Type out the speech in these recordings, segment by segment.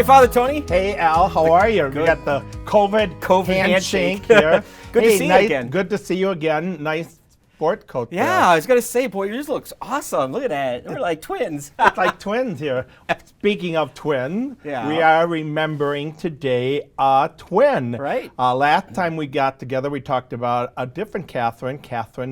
Hey, Father Tony. Hey, Al, how are you? We got the COVID handshake here. Good to see you again. Good to see you again. Nice sport coat there. Yeah, I was going to say, boy, yours looks awesome. Look at that. We're like twins. It's like twins here. Speaking of twin, Yeah. we are remembering today a twin. Right. Last time we got together, we talked about a different Catherine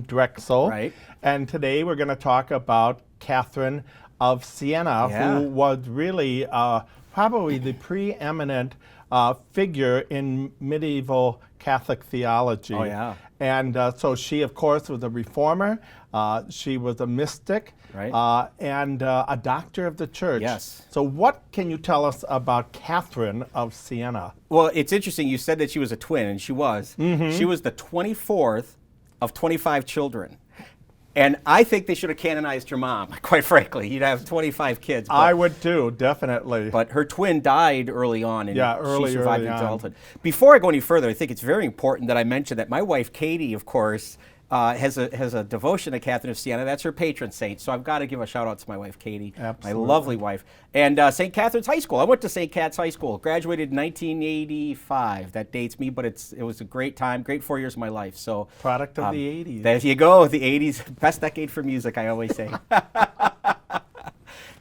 Drexel. Right. And today we're going to talk about Catherine of Siena, Yeah. who was really probably the preeminent figure in medieval Catholic theology. Oh, yeah. And so she, of course, was a reformer. She was a mystic. Right. And a doctor of the church. Yes. So what can you tell us about Catherine of Siena? Well, it's interesting. You said that she was a twin, and she was. She was the 24th of 25 children. And I think they should have canonized her mom, quite frankly. You'd have 25 kids. I would too, definitely. But her twin died early on, and early she survived on. adulthood. Before I go any further, I think it's very important that I mention that my wife, Katie, of course, has a devotion to Catherine of Siena. That's her patron saint. So I've got to give a shout out to my wife, Katie, Absolutely. my lovely wife. And St. Catherine's High School. I went to St. Cat's High School, graduated in 1985. That dates me, but it was a great time, great 4 years of my life. So Product of the 80s. There you go, the 80s, best decade for music, I always say.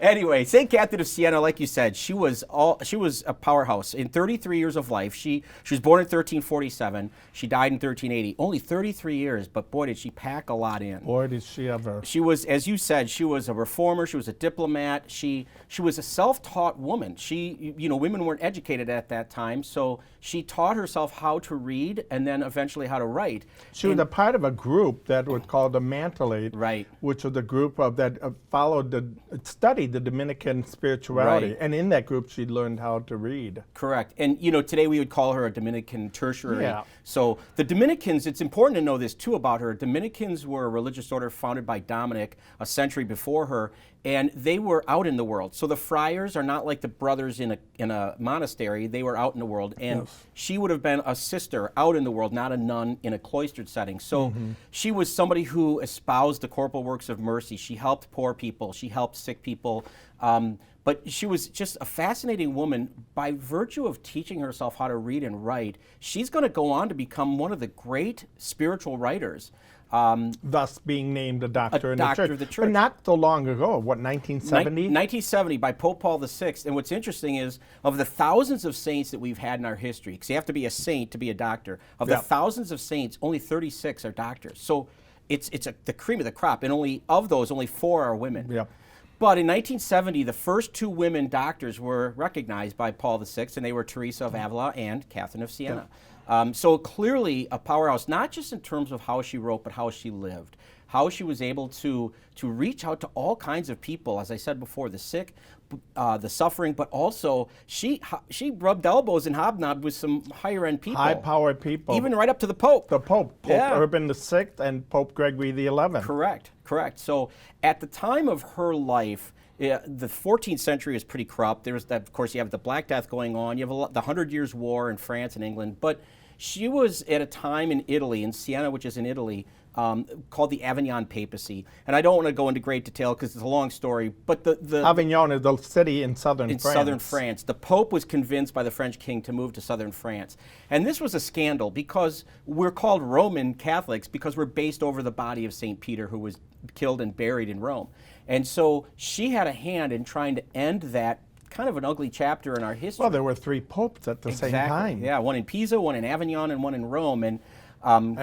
Anyway, St. Catherine of Siena, like you said, she was a powerhouse. In 33 years of life, she was born in 1347. She died in 1380. Only 33 years, but boy, did she pack a lot in. Boy, did she ever. She was, as you said, she was a reformer. She was a diplomat. She was a self-taught woman. Women weren't educated at that time, so she taught herself how to read and then eventually how to write. She was a part of a group that was called the Mantelate, Right. which was a group that studied the Dominican spirituality. Right. And in that group, she learned how to read. Correct. And, today we would call her a Dominican tertiary. Yeah. So the Dominicans, it's important to know this, too, about her. Dominicans were a religious order founded by Dominic a century before her, and they were out in the world. So the friars are not like the brothers in a monastery. They were out in the world. And Yes. she would have been a sister out in the world, not a nun in a cloistered setting. So she was somebody who espoused the corporal works of mercy. She helped poor people. She helped sick people. But she was just a fascinating woman. By virtue of teaching herself how to read and write, she's going to go on to become one of the great spiritual writers. Thus being named a doctor, in doctor the church. of the church. But not so long ago, what, 1970? 1970 by Pope Paul VI. And what's interesting is, of the thousands of saints that we've had in our history, because you have to be a saint to be a doctor, of the thousands of saints, only 36 are doctors. So it's the cream of the crop, and of those, only 4 are women. Yep. But in 1970, the first 2 women doctors were recognized by Paul VI, and they were Teresa of Avila and Catherine of Siena. So clearly a powerhouse, not just in terms of how she wrote, but how she lived, how she was able to reach out to all kinds of people, as I said before, the sick, the suffering, but also she rubbed elbows and hobnobbed with some higher-end people. High-powered people. Even right up to the Pope. The Pope Urban VI and Pope Gregory XI. Correct. So at the time of her life, the 14th century is pretty corrupt. Of course, you have the Black Death going on. You have the 100 Years' War in France and England. But she was at a time in Italy, in Siena, which is in Italy, called the Avignon Papacy. And I don't want to go into great detail because it's a long story. But the Avignon is the city in southern France. The Pope was convinced by the French king to move to southern France. And this was a scandal because we're called Roman Catholics because we're based over the body of St. Peter, who was killed and buried in Rome. And so she had a hand in trying to end that kind of an ugly chapter in our history. Well, there were 3 popes at the same time. Yeah, one in Pisa, one in Avignon, and one in Rome. And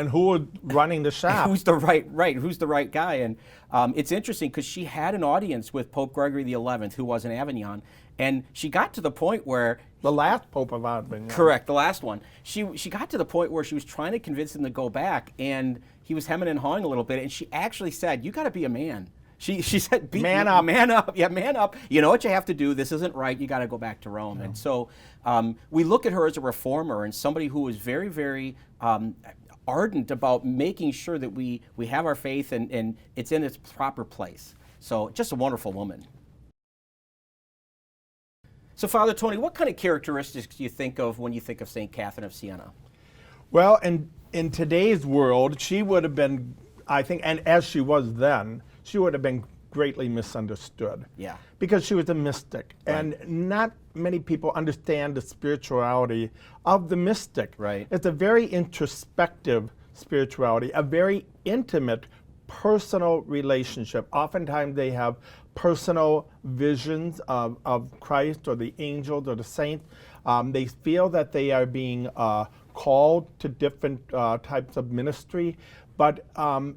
who was running the shop? Who's the right guy? And it's interesting because she had an audience with Pope Gregory XI, who was in Avignon, and she got to the point where the last Pope of Avignon. Correct, the last one. She got to the point where she was trying to convince him to go back, and he was hemming and hawing a little bit, and she actually said, "You got to be a man." She said, man up. Man up. Yeah, man up. You know what you have to do. This isn't right. You got to go back to Rome. Yeah. And so we look at her as a reformer and somebody who was very, very ardent about making sure that we have our faith and it's in its proper place. So just a wonderful woman. So Father Tony, what kind of characteristics do you think of when you think of St. Catherine of Siena? Well, in today's world, she would have been, I think, and as she was then, she would have been greatly misunderstood. Yeah. Because she was a mystic. Right. And not many people understand the spirituality of the mystic. Right. It's a very introspective spirituality, a very intimate, personal relationship. Oftentimes they have personal visions of Christ or the angels or the saints. They feel that they are being called to different types of ministry, but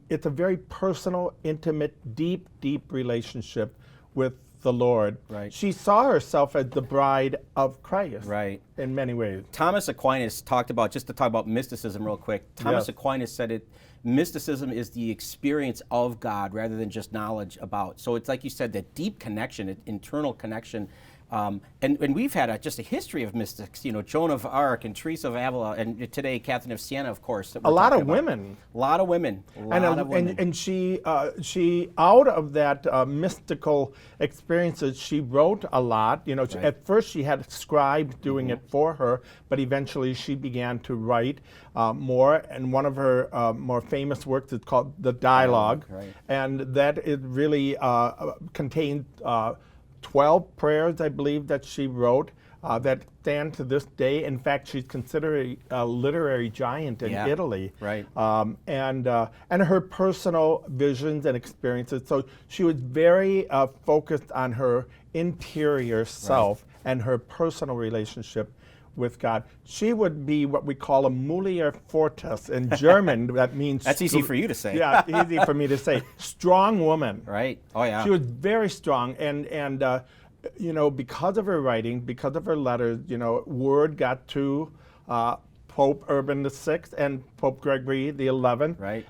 it's a very personal, intimate, deep, deep relationship with the Lord. Right. She saw herself as the bride of Christ. Right. In many ways. Thomas Aquinas talked about, just to talk about mysticism real quick, Thomas Yes. Aquinas said mysticism is the experience of God rather than just knowledge about. So it's like you said, that deep connection, internal connection. And we've had just a history of mystics, Joan of Arc and Teresa of Avila, and today Catherine of Siena, of course. That we're A lot talking of about. women. A lot of women. And she out of that mystical experiences, she wrote a lot. Right. At first she had scribes doing it for her, but eventually she began to write more. And one of her more famous works is called The Dialogue, Right. and that it really contained 12 prayers, I believe, that she wrote that stand to this day. In fact, she's considered a literary giant in Yeah, Italy. right. And her personal visions and experiences. So she was very focused on her interior self and her personal relationship with God. She would be what we call a Mulier Fortis in German. That means That's easy for you to say. Yeah, easy for me to say. Strong woman. Right. Oh, yeah. She was very strong, and because of her writing, because of her letters, word got to Pope Urban VI and Pope Gregory XI, Right.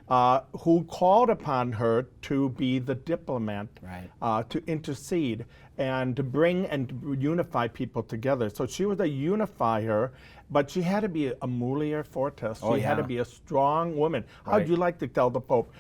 who called upon her to be the diplomat, Right. to intercede and to bring and to unify people together. So she was a unifier, but she had to be a Mulier Fortis. Oh, She had to yeah. be a strong woman. Right. How'd you like to tell the Pope?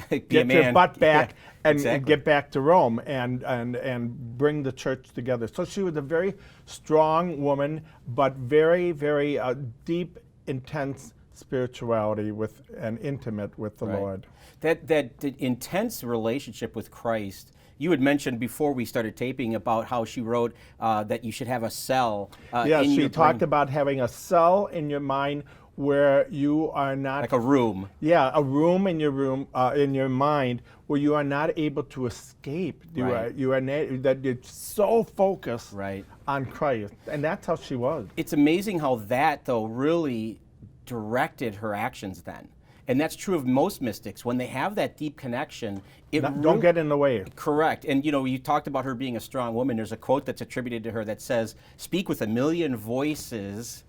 Be a Get your man. butt back Yeah, and exactly. get back to Rome and bring the church together. So she was a very strong woman, but very, very deep, intense spirituality and intimate with the Right. Lord. That intense relationship with Christ. You had mentioned before we started taping about how she wrote that you should have a cell. Yeah, in she your talked brain, about having a cell in your mind where you are not like a room. Yeah, a room in your mind where you are not able to escape. Right. That you're so focused Right. on Christ, and that's how she was. It's amazing how that though really directed her actions then. And that's true of most mystics. When they have that deep connection, Don't get in the way. Correct. And you talked about her being a strong woman. There's a quote that's attributed to her that says, "Speak with a million voices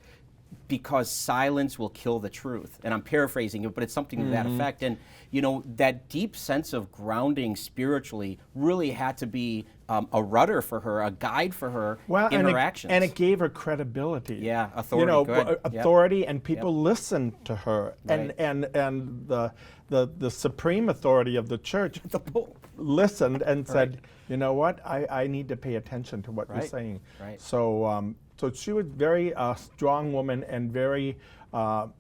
because silence will kill the truth." And I'm paraphrasing it, but it's something to that effect. And that deep sense of grounding spiritually really had to be a rudder for her, a guide for her in her actions. And it gave her credibility. Yeah, authority, good. Yep. Authority, and people listened to her. Right. And the supreme authority of the church The Pope. listened and said, "You know what? I need to pay attention to what you're Right. saying." Right. So so she was very strong woman and very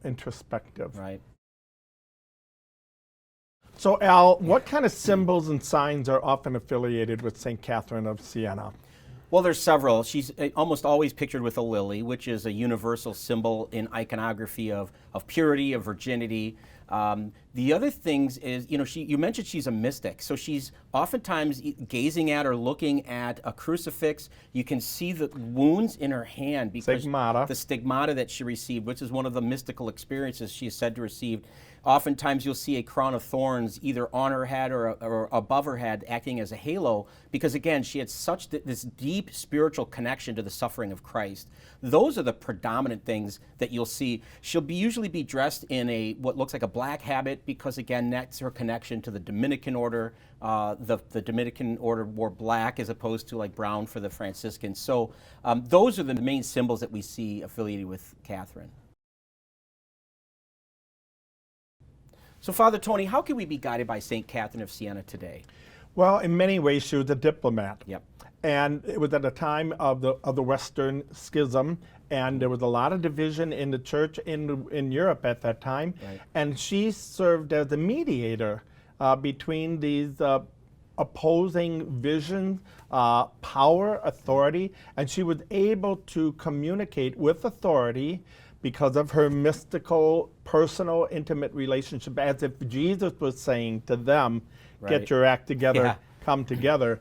introspective. Right. So Al, what kind of symbols and signs are often affiliated with St. Catherine of Siena? Well, there's several. She's almost always pictured with a lily, which is a universal symbol in iconography of purity, of virginity. The other things is, you mentioned she's a mystic, so she's oftentimes gazing at or looking at a crucifix. You can see the wounds in her hand because Stigmata. the stigmata that she received, which is one of the mystical experiences she is said to receive. Oftentimes you'll see a crown of thorns either on her head or above her head acting as a halo because, again, she had such this deep spiritual connection to the suffering of Christ. Those are the predominant things that you'll see. She'll usually be dressed in what looks like a black habit because, again, that's her connection to the Dominican order. The Dominican order wore black as opposed to like brown for the Franciscans. So those are the main symbols that we see affiliated with Catherine. So, Father Tony, how can we be guided by St. Catherine of Siena today? Well, in many ways, she was a diplomat. Yep. And it was at a time of the Western Schism, and there was a lot of division in the church in Europe at that time. Right. And she served as a mediator between these opposing vision, power, authority, and she was able to communicate with authority because of her mystical, personal, intimate relationship, as if Jesus was saying to them, Right. get your act together, Yeah. come together.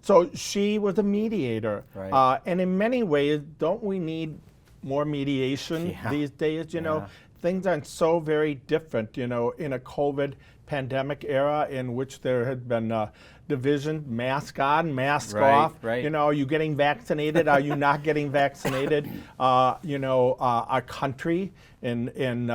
So she was a mediator. Right. And in many ways, don't we need more mediation Yeah. these days? You know, Yeah. things are so very different, you know, in a COVID pandemic era in which there had been division, mask on, mask Right, off. right. You know, are you getting vaccinated? Are you not getting vaccinated? Our country in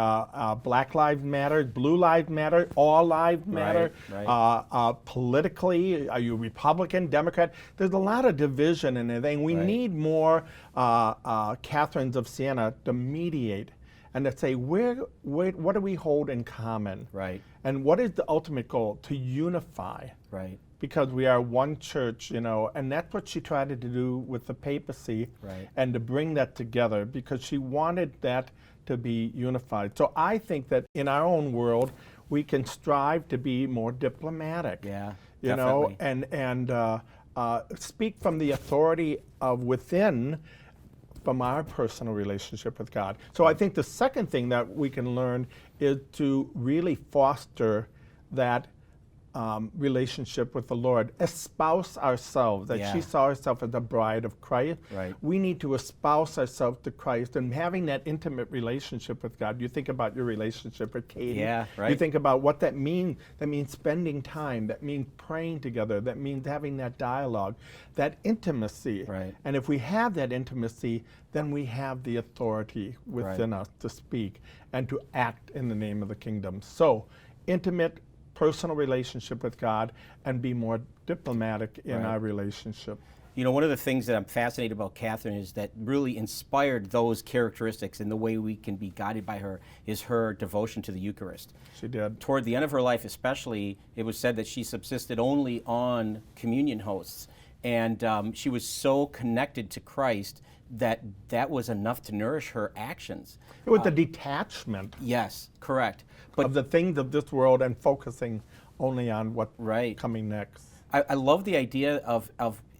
Black Lives Matter, Blue Lives Matter, all lives matter. right. Politically, are you Republican, Democrat? There's a lot of division in everything. We Right. need more Catherines of Siena to mediate and to say, what do we hold in common? Right. And what is the ultimate goal? To unify. Right. Because we are one church, you know, and that's what she tried to do with the papacy, Right. and to bring that together because she wanted that to be unified. So I think that in our own world, we can strive to be more diplomatic. Yeah. You definitely. know, and speak from the authority of within, from our personal relationship with God. So I think the second thing that we can learn is to really foster that relationship with the Lord, espouse ourselves, that she Yeah. saw herself as a bride of Christ. Right. We need to espouse ourselves to Christ and having that intimate relationship with God. You think about your relationship with Katie. Yeah, right. You think about what that means. That means spending time. That means praying together. That means having that dialogue, that intimacy. Right. And if we have that intimacy, then we have the authority within us to speak and to act in the name of the kingdom. So, intimate, personal relationship with God, and be more diplomatic in Right. our relationship. You know, one of the things that I'm fascinated about Catherine is that really inspired those characteristics and the way we can be guided by her is her devotion to the Eucharist. She did. Toward the end of her life especially, it was said that she subsisted only on communion hosts. And she was so connected to Christ that that was enough to nourish her actions. It was the detachment Yes, correct. But of the things of this world and focusing only on what's Right. coming next. I love the idea of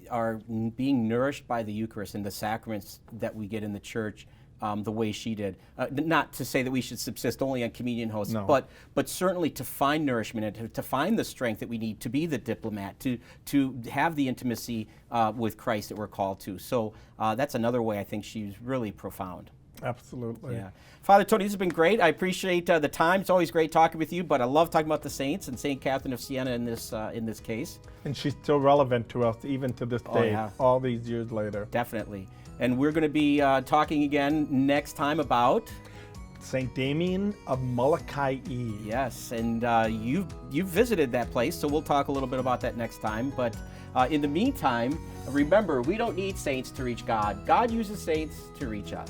our being nourished by the Eucharist and the sacraments that we get in the church the way she did. Not to say that we should subsist only on communion hosts, No. but certainly to find nourishment and to find the strength that we need to be the diplomat, to have the intimacy with Christ that we're called to. So that's another way I think she's really profound. Absolutely. Yeah. Father Tony, this has been great. I appreciate the time. It's always great talking with you, but I love talking about the saints and St. Catherine of Siena in this case. And she's still relevant to us even to this day, yeah. all these years later. Definitely. And we're going to be talking again next time about... St. Damien of Molokai. Yes, and you've visited that place, so we'll talk a little bit about that next time. But in the meantime, remember, we don't need saints to reach God. God uses saints to reach us.